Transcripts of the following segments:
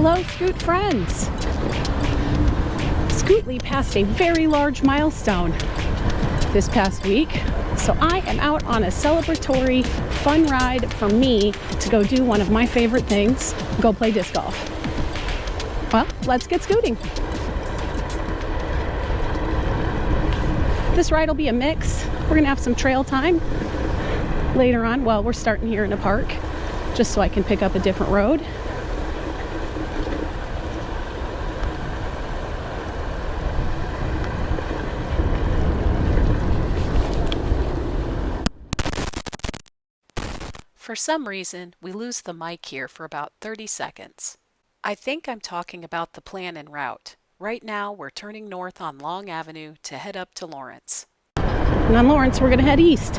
Hello, Scoot friends! Scootlie passed a very large milestone this past week, so I am out on a celebratory, fun ride for me to go do one of my favorite things, go play disc golf. Well, let's get scooting. This ride will be a mix. We're gonna have some trail time later on. Well, we're starting here in a park, just so I can pick up a different road. For some reason, we lose the mic here for about 30 seconds. I think I'm talking about the plan and route. Right now, we're turning north on Long Avenue to head up to Lawrence. And on Lawrence, we're gonna head east.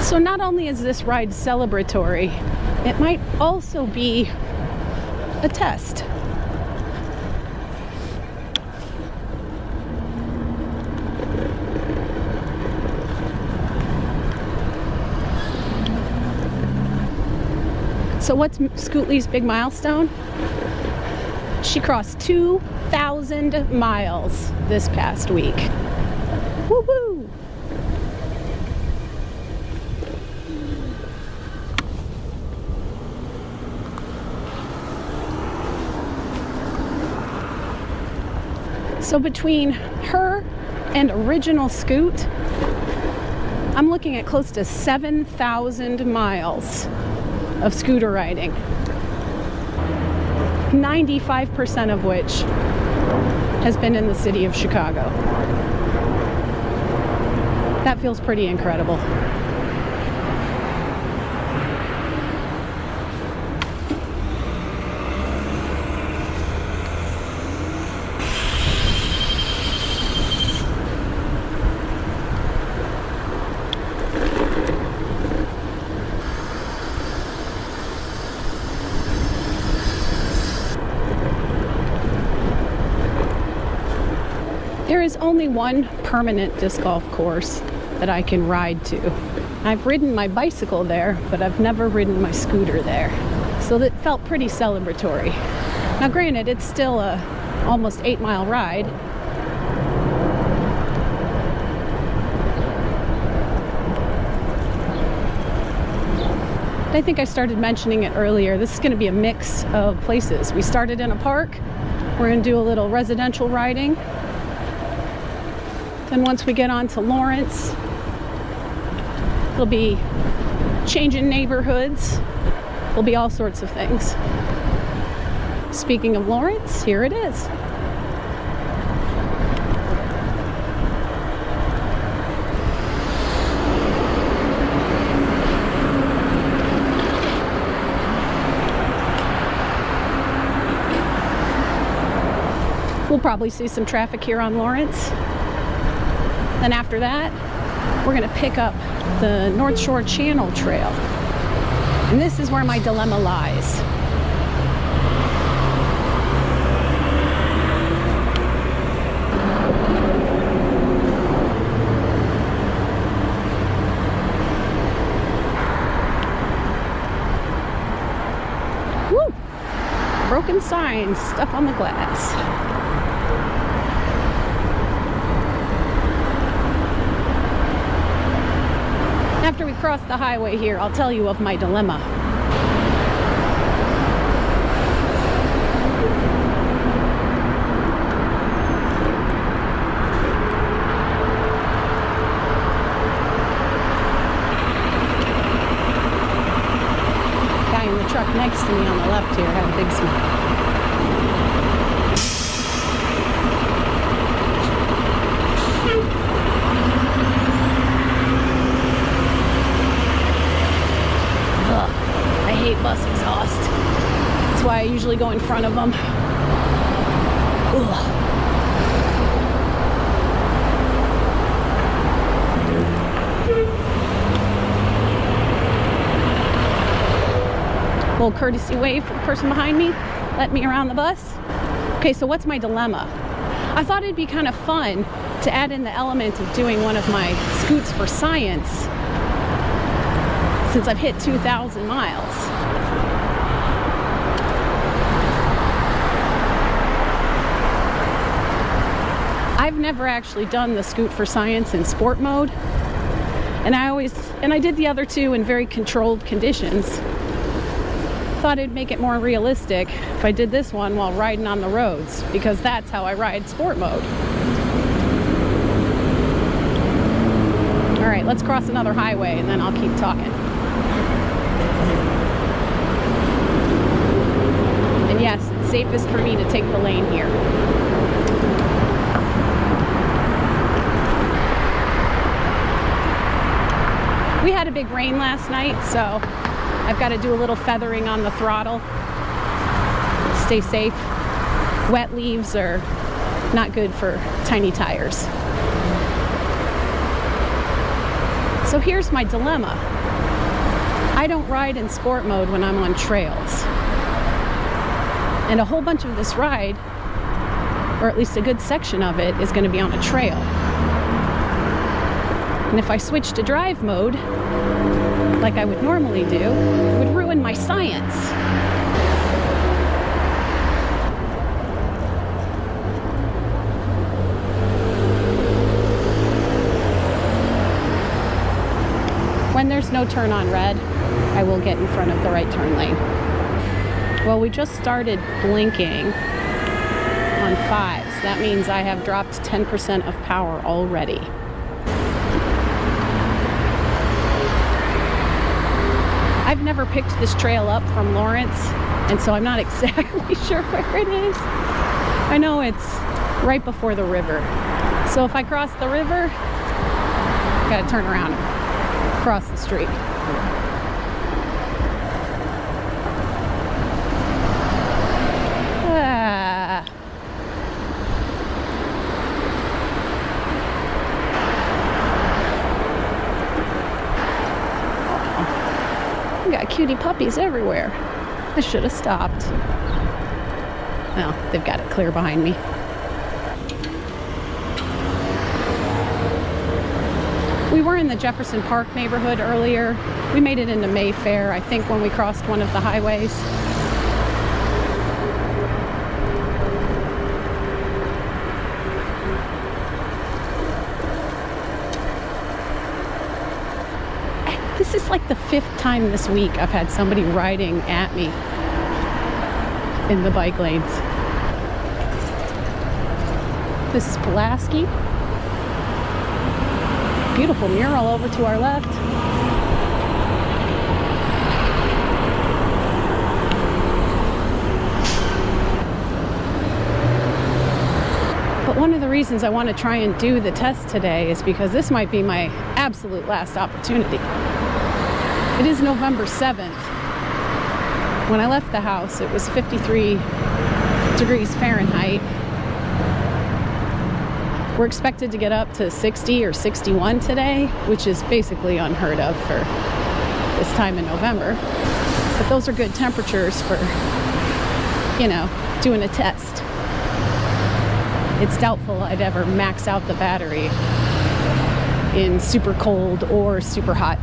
So not only is this ride celebratory, it might also be a test. So what's Scootlie's big milestone? She crossed 2,000 miles this past week. Woohoo! So between her and original Scoot, I'm looking at close to 7,000 miles of scooter riding, 95% of which has been in the city of Chicago. That feels pretty incredible. There is only one permanent disc golf course that I can ride to. I've ridden my bicycle there, but I've never ridden my scooter there. So that felt pretty celebratory. Now granted, it's still a almost 8-mile ride. I think I started mentioning it earlier. This is going to be a mix of places. We started in a park. We're going to do a little residential riding. Then once we get on to Lawrence, it'll be changing neighborhoods. There'll be all sorts of things. Speaking of Lawrence, here it is. We'll probably see some traffic here on Lawrence. Then after that, we're gonna pick up the North Shore Channel Trail. And this is where my dilemma lies. Woo! Broken signs, stuff on the glass. After we cross the highway here, I'll tell you of my dilemma. Guy in the truck next to me on the left here had a big smile. Bus exhaust. That's why I usually go in front of them. Ugh. Little courtesy wave for the person behind me, let me around the bus. Okay, so what's my dilemma? I thought it'd be kind of fun to add in the element of doing one of my scoots for science since I've hit 2,000 miles. I've never actually done the Scoot for Science in sport mode, and I did the other two in very controlled conditions. Thought it'd make it more realistic if I did this one while riding on the roads, because that's how I ride sport mode. All right, let's cross another highway and then I'll keep talking. And yes, it's safest for me to take the lane here. We had a big rain last night, so I've got to do a little feathering on the throttle. Stay safe. Wet leaves are not good for tiny tires. So here's my dilemma. I don't ride in sport mode when I'm on trails. And a whole bunch of this ride, or at least a good section of it, is going to be on a trail. And if I switch to drive mode, like I would normally do, it would ruin my science. When there's no turn on red, I will get in front of the right turn lane. Well, we just started blinking on 5s. That means I have dropped 10% of power already. I've never picked this trail up from Lawrence, and so I'm not exactly sure where it is. I know it's right before the river. So if I cross the river, I gotta turn around and cross the street. Got cutie puppies everywhere. I should have stopped. Well, they've got it clear behind me. We were in the Jefferson Park neighborhood earlier. We made it into Mayfair, I think, when we crossed one of the highways. This is like the 5th time this week I've had somebody riding at me in the bike lanes. This is Pulaski. Beautiful mural over to our left. But one of the reasons I want to try and do the test today is because this might be my absolute last opportunity. It is November 7th. When I left the house, it was 53 degrees Fahrenheit. We're expected to get up to 60 or 61 today, which is basically unheard of for this time in November. But those are good temperatures for, you know, doing a test. It's doubtful I'd ever max out the battery in super cold or super hot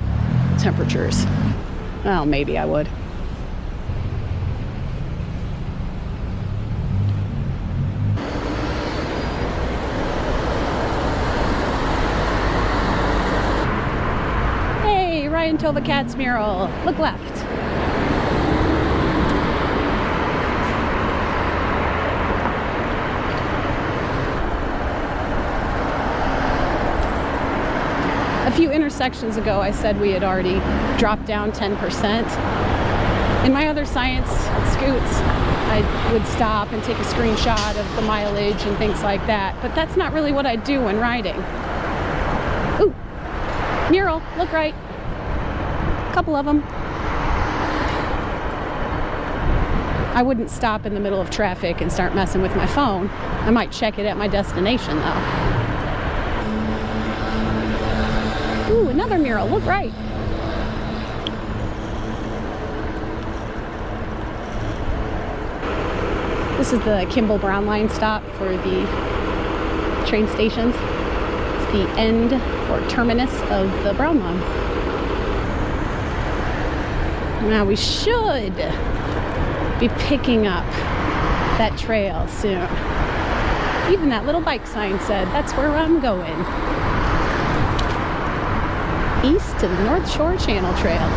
temperatures. Well, maybe I would. Hey, Ryan Tovacat's mural. Look left. A few intersections ago, I said we had already dropped down 10%. In my other science scoots, I would stop and take a screenshot of the mileage and things like that, but that's not really what I do when riding. Ooh, mural, look right. Couple of them. I wouldn't stop in the middle of traffic and start messing with my phone. I might check it at my destination though. Ooh, another mural, look right. This is the Kimball Brown Line stop for the train stations. It's the end or terminus of the Brown Line. Now we should be picking up that trail soon. Even that little bike sign said that's where I'm going. East to the North Shore Channel Trail.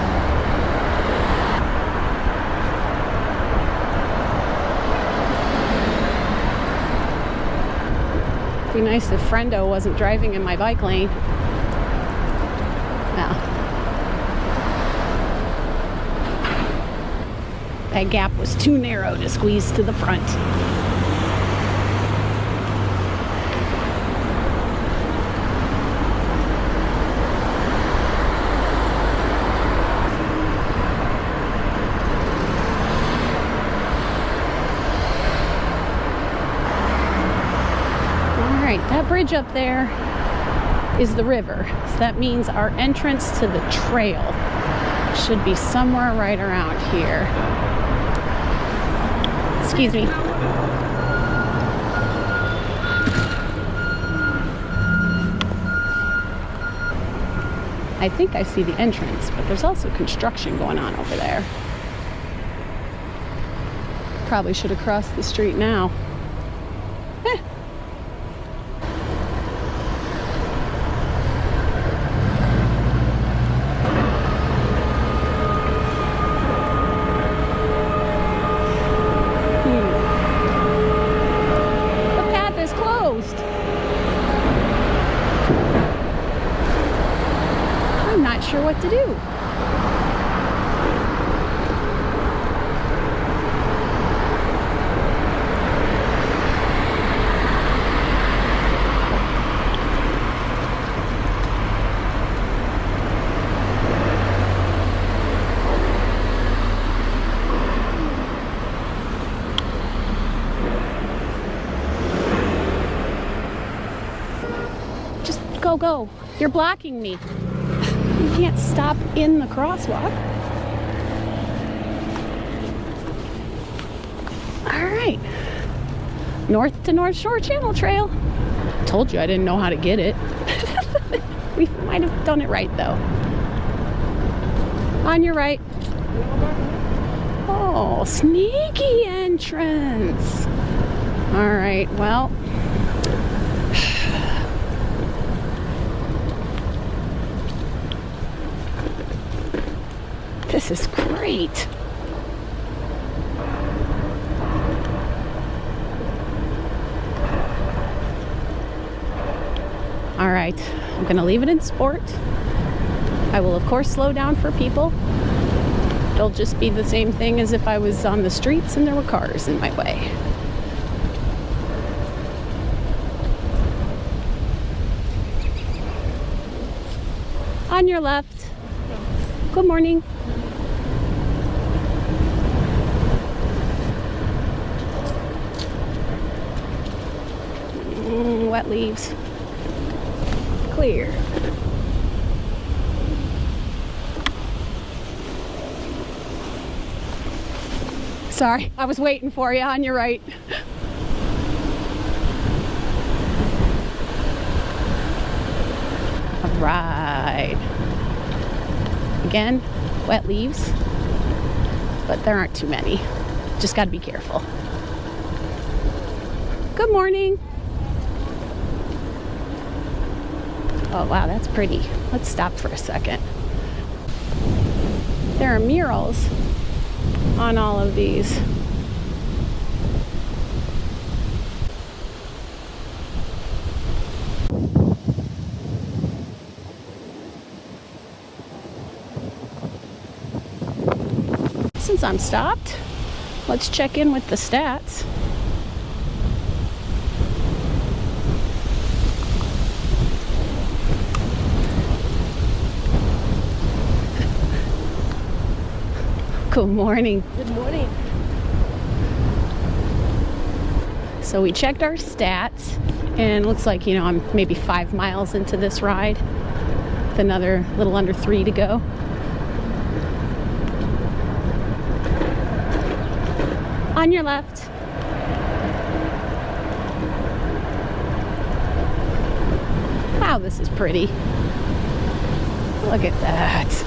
Be nice if Friendo wasn't driving in my bike lane. No. That gap was too narrow to squeeze to the front. That bridge up there is the river, so that means our entrance to the trail should be somewhere right around here. Excuse me. I think I see the entrance, but there's also construction going on over there. Probably should have crossed the street now. Sure what to do. Just go. You're blocking me. You can't stop in the crosswalk. All right. North to North Shore Channel Trail. Told you I didn't know how to get it. We might have done it right though. On your right. Oh, sneaky entrance. All right, well. This is great. All right, I'm gonna leave it in sport. I will of course slow down for people. It'll just be the same thing as if I was on the streets and there were cars in my way. On your left. Good morning. Wet leaves. Clear. Sorry, I was waiting for you. On your right. All right. Again, wet leaves, but there aren't too many. Just got to be careful. Good morning. Oh wow, that's pretty. Let's stop for a second. There are murals on all of these. Since I'm stopped, let's check in with the stats. Good morning. Good morning. So we checked our stats and it looks like, I'm maybe 5 miles into this ride with another little under 3 to go. On your left. Wow, this is pretty. Look at that.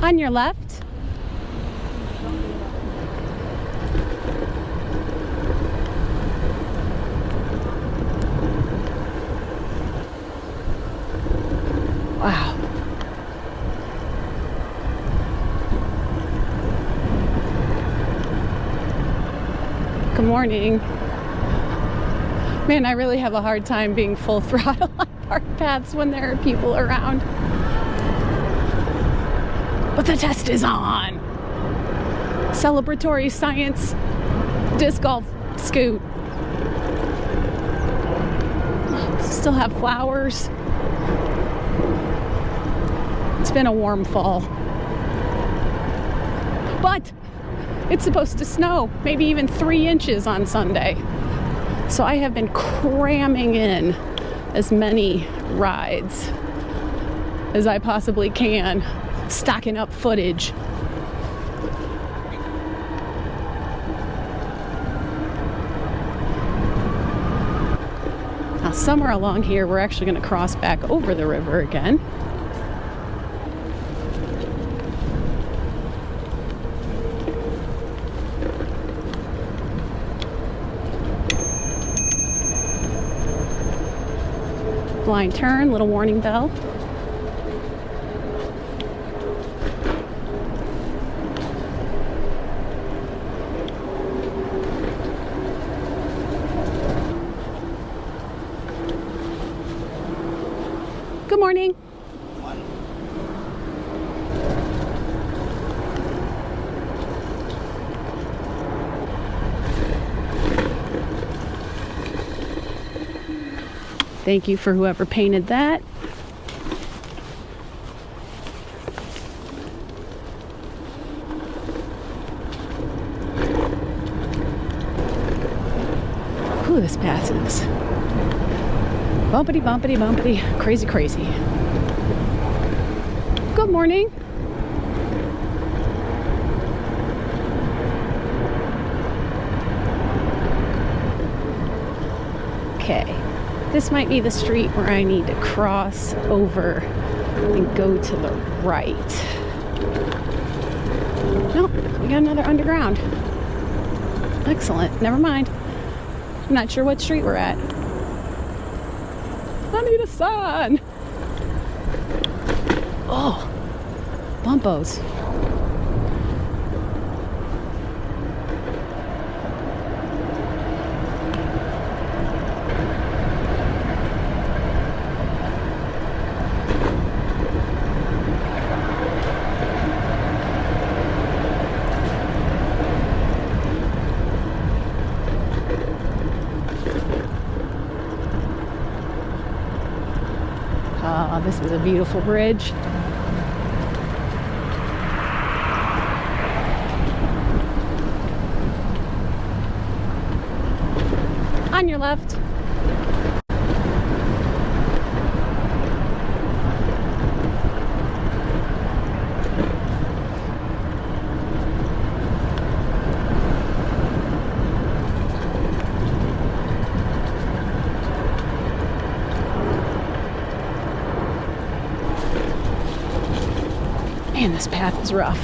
On your left. Wow. Good morning. Man, I really have a hard time being full throttle on park paths when there are people around. But the test is on. Celebratory science disc golf scoot. Still have flowers. It's been a warm fall. But it's supposed to snow, maybe even 3 inches on Sunday. So I have been cramming in as many rides as I possibly can, stocking up footage. Now, somewhere along here, we're actually going to cross back over the river again. Blind turn, little warning bell. Good morning. Thank you for whoever painted that. Ooh, this path is bumpity, bumpity, bumpity, crazy, crazy. Good morning. Okay. This might be the street where I need to cross over and go to the right. Nope, we got another underground. Excellent, never mind. I'm not sure what street we're at. I need a sign. Oh, bumpos. This is a beautiful bridge. On your left. Man, this path is rough.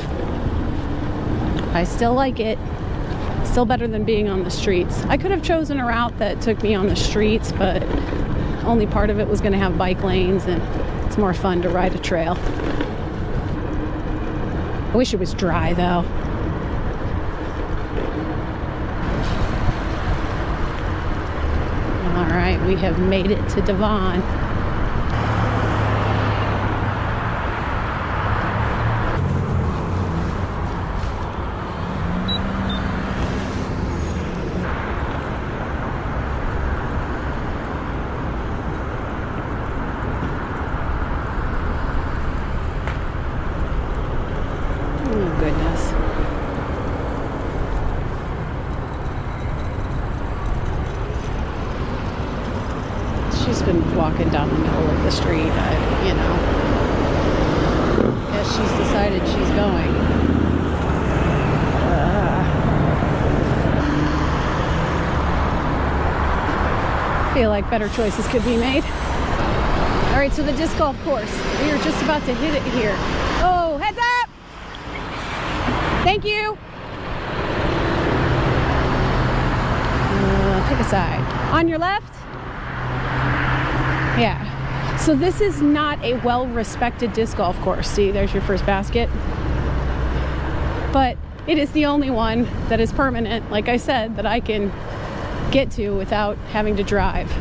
I still like it. Still better than being on the streets. I could have chosen a route that took me on the streets, but only part of it was going to have bike lanes, and it's more fun to ride a trail. I wish it was dry, though. All right, we have made it to Devon. She's been walking down the middle of the street, you know. Guess she's decided she's going. Feel like better choices could be made. All right, so the disc golf course. We are just about to hit it here. Oh, heads up! Thank you. Pick a side. On your left? Yeah. So this is not a well-respected disc golf course. See, there's your first basket. But it is the only one that is permanent, like I said, that I can get to without having to drive.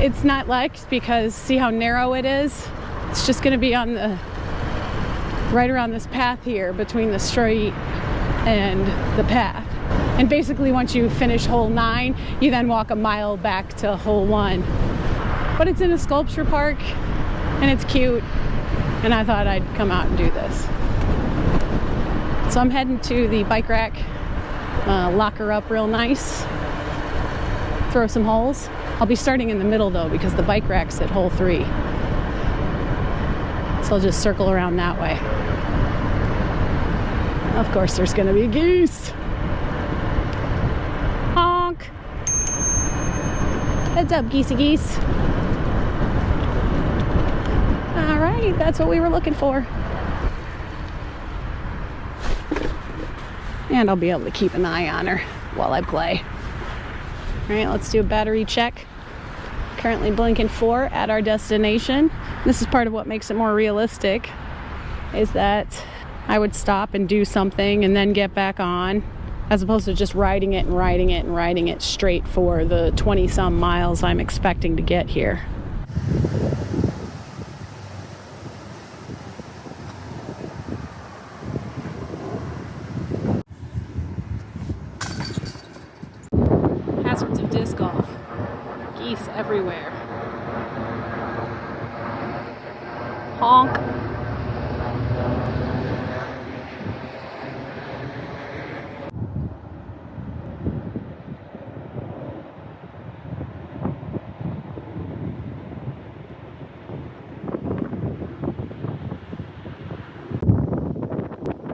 It's not liked because see how narrow it is? It's just going to be on the right around this path here between the street and the path. And basically once you finish hole 9, you then walk a mile back to hole 1. But it's in a sculpture park and it's cute, and I thought I'd come out and do this. So I'm heading to the bike rack, lock her up real nice, throw some holes. I'll be starting in the middle though because the bike rack's at hole 3. So I'll just circle around that way. Of course there's gonna be geese. Honk. Heads up, geesey geese. All right, that's what we were looking for. And I'll be able to keep an eye on her while I play. All right, let's do a battery check. Currently blinking 4 at our destination. This is part of what makes it more realistic, is that I would stop and do something and then get back on, as opposed to just riding it and riding it and riding it straight for the 20-some miles I'm expecting to get here. Hazards of disc golf. Geese everywhere. Honk.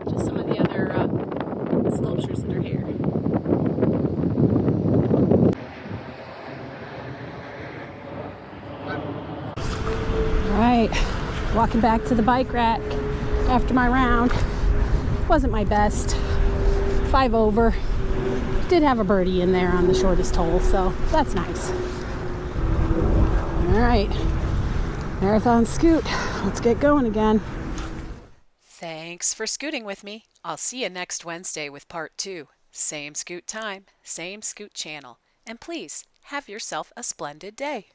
Just some of the other sculptures that are here. Alright, walking back to the bike rack after my round. Wasn't my best. 5 over. Did have a birdie in there on the shortest hole, so that's nice. Alright, marathon scoot. Let's get going again. Thanks for scooting with me. I'll see you next Wednesday with part 2. Same scoot time, same scoot channel. And please, have yourself a splendid day.